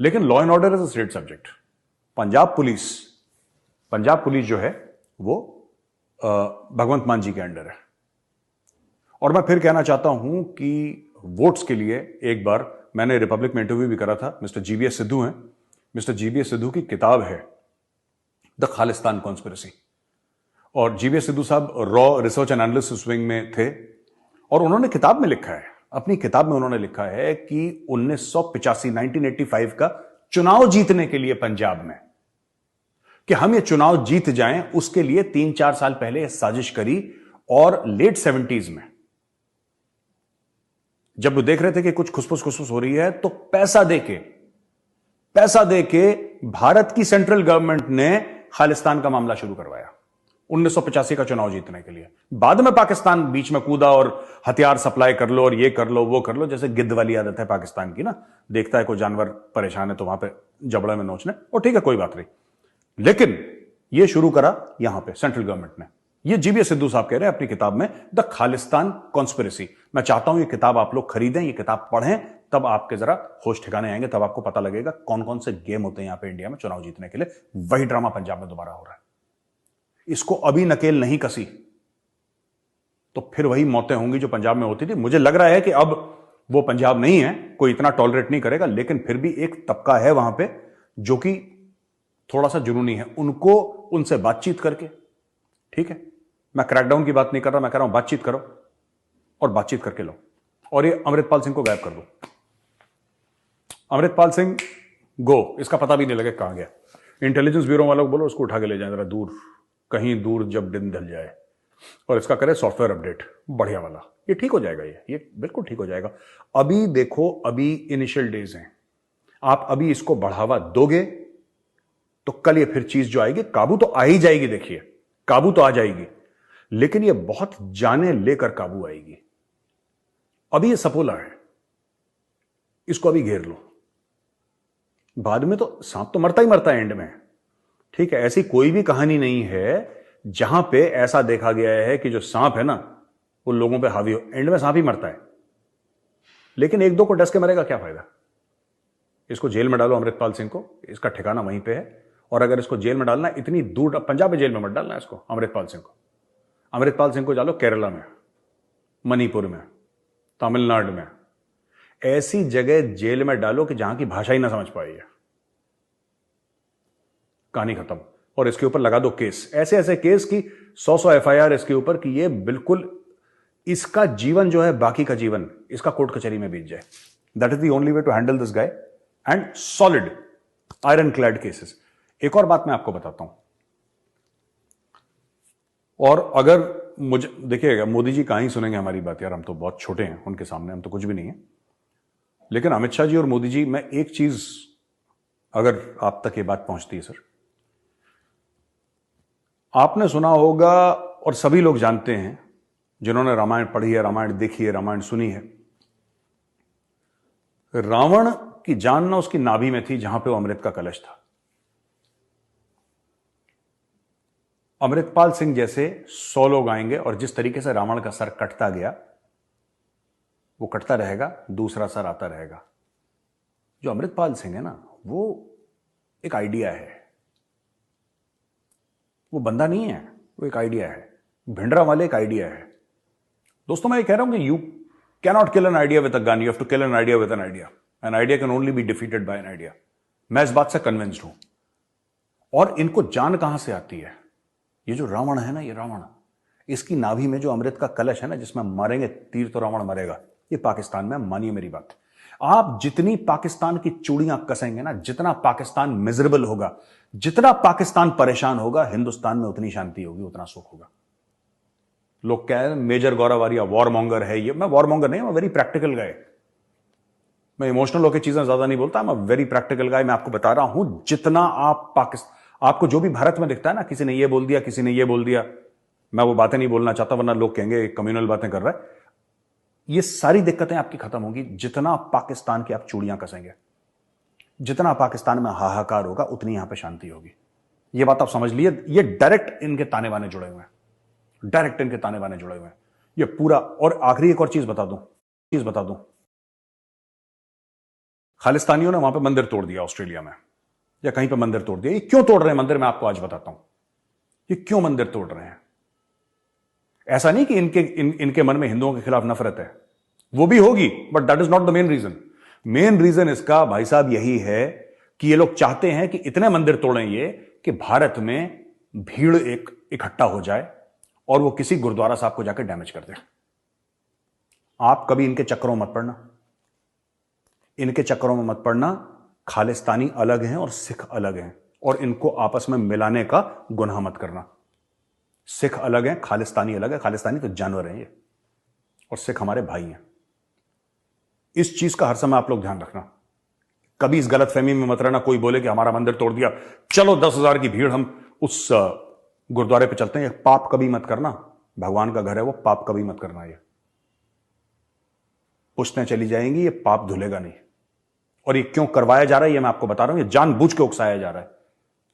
लेकिन law and order is a state subject. Punjab police जो है वो भगवंत मान जी के अंडर है। और मैं फिर कहना चाहता हूं कि वोट्स के लिए एक बार मैंने रिपब्लिक में इंटरव्यू भी करा था, मिस्टर जीबीएस सिद्धू हैं। मिस्टर जीबीएस सिद्धू की किताब है द खालिस्तान कॉन्स्पिरेसी, और जीबीएस सिद्धू साहब raw research and analysis wing में थे, और उन्होंने किताब में लिखा है, अपनी किताब में उन्होंने लिखा है कि 1985 का चुनाव जीतने के लिए पंजाब में, कि हम ये चुनाव जीत जाएं, उसके लिए 3-4 साल पहले साजिश करी। और लेट 70s में जब वो देख रहे थे कि कुछ खुसफुस हो रही है, तो पैसा देके भारत की सेंट्रल गवर्नमेंट ने खालिस्तान का मामला शुरू करवाया 1985 का चुनाव जीतने के लिए। बाद में पाकिस्तान बीच में कूदा और हथियार सप्लाई कर लो और ये कर लो वो कर लो, जैसे गिद्ध वाली आदत है पाकिस्तान की ना, देखता है कोई जानवर परेशान है तो वहां पे जबड़े में नोचने, और ठीक है कोई बात नहीं। लेकिन ये शुरू करा यहां पे सेंट्रल गवर्नमेंट ने। ये जीबीएस सिद्धू साहब कह रहे हैं अपनी किताब में द खालिस्तान कॉन्स्पिरेसी। मैं चाहता हूं ये किताब आप लोग खरीदें, ये किताब पढ़ें, तब आपके जरा होश ठिकाने आएंगे, तब आपको पता लगेगा कौन कौन से गेम होते हैं यहां पे इंडिया में चुनाव जीतने के लिए। वही ड्रामा पंजाब में दोबारा हो रहा है। इसको अभी नकेल नहीं कसी तो फिर वही मौतें होंगी जो पंजाब में होती थी। मुझे लग रहा है कि अब वो पंजाब नहीं है, कोई इतना टॉलरेट नहीं करेगा, लेकिन फिर भी एक तबका है वहां पे जो कि थोड़ा सा जुनूनी है। उनको उनसे बातचीत करके, ठीक है, मैं क्रैकडाउन की बात नहीं कर रहा, मैं कह रहा हूं बातचीत करो और बातचीत करके लो। और ये अमृतपाल सिंह को गायब कर दो। अमृतपाल सिंह गो, इसका पता भी नहीं लगे कहां गया। इंटेलिजेंस ब्यूरो वालों को बोलो उसको उठा के ले जाए जरा दूर, कहीं दूर, जब दिन ढल जाए, और इसका करे सॉफ्टवेयर अपडेट बढ़िया वाला। ये ठीक हो जाएगा, ये बिल्कुल ठीक हो जाएगा। अभी देखो, अभी इनिशियल डेज हैं, आप अभी इसको बढ़ावा दोगे तो कल ये फिर चीज जो आएगी, काबू तो आ ही जाएगी। देखिए काबू तो आ जाएगी, लेकिन ये बहुत जाने लेकर काबू आएगी। अभी ये सपोला है, इसको अभी घेर लो, बाद में तो सांप तो मरता ही मरता है एंड में, ठीक है। ऐसी कोई भी कहानी नहीं है जहां पे ऐसा देखा गया है कि जो सांप है ना वो लोगों पे हावी हो, एंड में सांप ही मरता है। लेकिन एक दो को डस के मरेगा क्या फायदा। इसको जेल में डालो अमृतपाल सिंह को, इसका ठिकाना वहीं पे है। और अगर इसको जेल में डालना है, इतनी दूर, पंजाब में जेल में मत डालना इसको, अमृतपाल सिंह को। अमृतपाल सिंह को डालो केरला में, मणिपुर में, तमिलनाडु में, ऐसी जगह जेल में डालो कि जहां की भाषा ही ना समझ पाई है। कहानी खत्म। और इसके ऊपर लगा दो केस, ऐसे ऐसे केस की 100 एफआईआर इसके ऊपर, कि ये बिल्कुल इसका जीवन जो है, बाकी का जीवन इसका कोर्ट कचहरी में बीत जाए। That is the only way to handle this guy, and solid iron clad cases. एक और बात मैं आपको बताता हूं, और अगर मुझे देखिएगा, मोदी जी कहां ही सुनेंगे हमारी बात यार, हम तो बहुत छोटे हैं उनके सामने, हम तो कुछ भी नहीं है। लेकिन अमित शाह जी और मोदी जी, मैं एक चीज, अगर आप तक ये बात पहुंचती है सर, आपने सुना होगा और सभी लोग जानते हैं जिन्होंने रामायण पढ़ी है, रामायण देखी है, रामायण सुनी है, रावण की जान ना उसकी नाभि में थी जहां पे वो अमृत का कलश था। अमृतपाल सिंह जैसे 100 लोग आएंगे, और जिस तरीके से रावण का सर कटता गया वो कटता रहेगा, दूसरा सर आता रहेगा। जो अमृतपाल सिंह है ना, वो एक आइडिया है, वो बंदा नहीं है, वो एक आइडिया है। भिंडरा वाले एक आइडिया है। दोस्तों मैं ये कह रहा हूं कि you cannot kill an idea with a gun, you have to kill an idea with an idea. An idea can only be defeated by an idea. मैं इस बात से कन्विंस्ड हूं। और इनको जान कहां से आती है, ये जो रावण है ना, ये रावण, इसकी नाभि में जो अमृत का कलश है ना, जिसमें मारेंगे तीर तो रावण मरेगा, ये पाकिस्तान में, मानिए मेरी बात। आप जितनी पाकिस्तान की चूड़ियां कसेंगे ना, जितना पाकिस्तान मिजरेबल होगा, जितना पाकिस्तान परेशान होगा, हिंदुस्तान में उतनी शांति होगी, उतना सुख होगा। लोग क्या है, मेजर गौरव आर्या वॉरमोंगर है, ये मैं वॉरमोंगर नहीं, मैं वेरी प्रैक्टिकल गाय। मैं इमोशनल होकर चीजें ज्यादा नहीं बोलता, मैं वेरी प्रैक्टिकल गाय। मैं आपको बता रहा हूं, जितना आप आपको जो भी भारत में दिखता है ना, किसी ने ये बोल दिया, किसी ने ये बोल दिया, मैं वो बातें नहीं बोलना चाहता, वरना लोग कहेंगे कम्युनल बातें कर रहा है। ये सारी दिक्कतें आपकी खत्म होगी जितना पाकिस्तान की आप चूड़ियां कसेंगे, जितना पाकिस्तान में हाहाकार होगा, उतनी यहां पे शांति होगी। ये बात आप समझ लिए। ये डायरेक्ट इनके ताने बाने जुड़े हुए हैं, डायरेक्ट इनके ताने बाने जुड़े हुए हैं, ये पूरा। और आखिरी एक और चीज बता दूं, खालिस्तानियों ने वहां पे मंदिर तोड़ दिया ऑस्ट्रेलिया में, या कहीं पे मंदिर तोड़ दिया। ये क्यों तोड़ रहे हैं मंदिर, मैं आपको आज बताता हूं ये क्यों मंदिर तोड़ रहे हैं। ऐसा नहीं कि इनके मन में हिंदुओं के खिलाफ नफरत है, वो भी होगी, but that is not the main reason. Main reason इसका भाई साहब यही है कि ये लोग चाहते हैं कि इतने मंदिर तोड़ें ये कि भारत में भीड़ एक इकट्ठा हो जाए और वो किसी गुरुद्वारा साहब को जाकर डैमेज कर दे। आप कभी इनके चक्करों में मत पड़ना, इनके चक्करों में मत पड़ना। खालिस्तानी अलग हैं और सिख अलग हैं, और इनको आपस में मिलाने का गुनाह मत करना। सिख अलग हैं, खालिस्तानी अलग है। खालिस्तानी तो जानवर हैं ये, और सिख हमारे भाई हैं। इस चीज का हर समय आप लोग ध्यान रखना। कभी इस गलतफहमी में मत रहना कोई बोले कि हमारा मंदिर तोड़ दिया, चलो 10,000 की भीड़, हम उस गुरुद्वारे पे चलते हैं। ये पाप कभी मत करना, भगवान का घर है वो, पाप कभी मत करना। ये पुश्तें चली जाएंगी, ये पाप धुलेगा नहीं। और ये क्यों करवाया जा रहा है ये मैं आपको बता रहा हूं। ये जानबूझ के उकसाया जा रहा है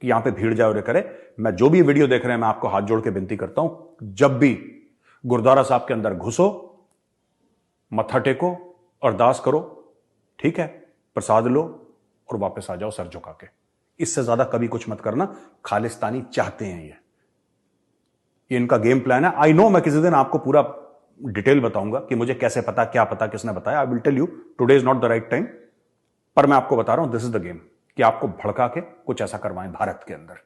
कि यहां पे भीड़ जाए और करे। मैं जो भी वीडियो देख रहे हैं, मैं आपको हाथ जोड़ के विनती करता हूं, जब भी गुरुद्वारा साहब के अंदर घुसो, मत्था टेको, अरदास करो, ठीक है, प्रसाद लो और वापस आ जाओ सर झुका के। इससे ज्यादा कभी कुछ मत करना। खालिस्तानी चाहते हैं ये इनका गेम प्लान है। आई नो, मैं किसी दिन आपको पूरा डिटेल बताऊंगा कि मुझे कैसे पता, क्या पता, किसने बताया। I will tell you, today is not the right time. पर मैं आपको बता रहा हूं, दिस इज द गेम, कि आपको भड़का के कुछ ऐसा करवाएं भारत के अंदर।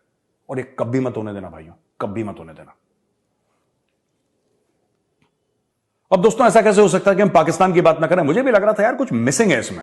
और ये कभी मत होने देना भाइयों, कभी मत होने देना। अब दोस्तों, ऐसा कैसे हो सकता है कि हम पाकिस्तान की बात ना करें? मुझे भी लग रहा था यार कुछ मिसिंग है इसमें।